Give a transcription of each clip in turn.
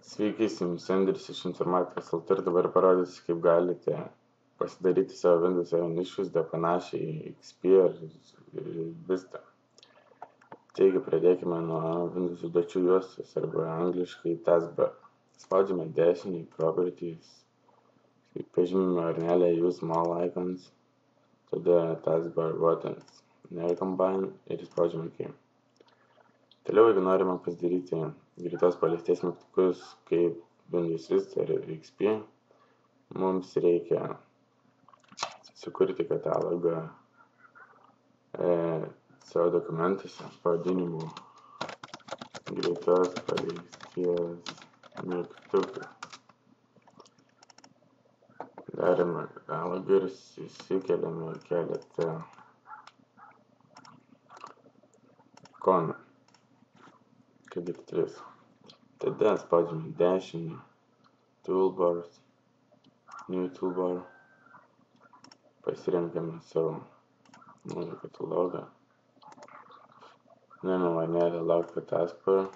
Sveiki, su jumis Andrius iš Informatikos LT ir dabar parodysiu, kaip galite pasidaryti savo Windows 7 išvaizdą panašiai į XP ar Vista. Taigi pradėkime nuo Windows užduočių juostos arba angliškai taskbar. Spaudžiame dešinį Properties, pažymime varnelę Use Small Icons, tada taskbar buttons, Recombine ir spaudžiame OK. Toliau, jeigu norime pasidaryti greitos paleisties mygtukus kaip Windows Vista ar XP, mums reikia sukurti katalogą savo dokumentuose pavadinimu greitos paleisties mygtukai. Darome katalogą ir įsikeliame keletą ikonų. Kad ir 3. Tada spaudžiame dešinį Toolbars, New Toolbar, pasirenkame savo naują katalogą, nuėjame varnelę Lock Taskbar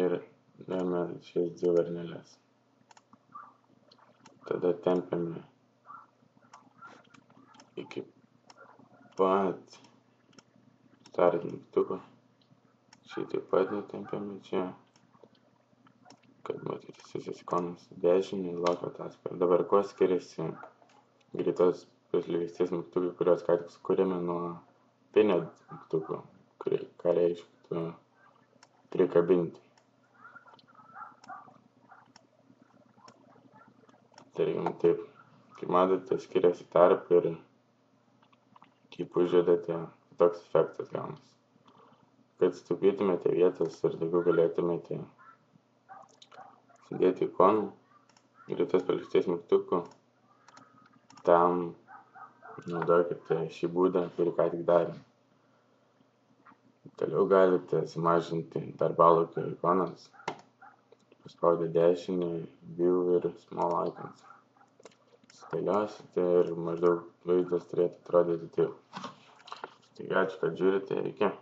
ir nuėjame šias 2 varneles. Tada tempiame iki pat Start mygtuko. Šį taip pat nutempiame čia, kad matytis visas ikonas. Dešinį Lock Taskbar. Dabar kuo skiriasi greitos paleisties mygtukai, kuriuos ką tik sukūrėme nuo pinio mygtukų, ką reiškia prikabinti. Tarkim taip, kaip matote, skiriasi tarp ir kaip uždedate, toks efektas gaunasi. Kad sutaupytumėte vietos ir daugiau galėtumėte sudėti ikonų greitos paleisties mygtukų, tam naudokite šį būdą, kurį ką tik darėme. Toliau galite sumažinti darbalogio ikonas, paspaudę dešinį View ir Small Icons. Sudėliosite ir maždaug vaizdas turėtų atrodyti taip. Taigi ačiū, kad žiūrite, iki.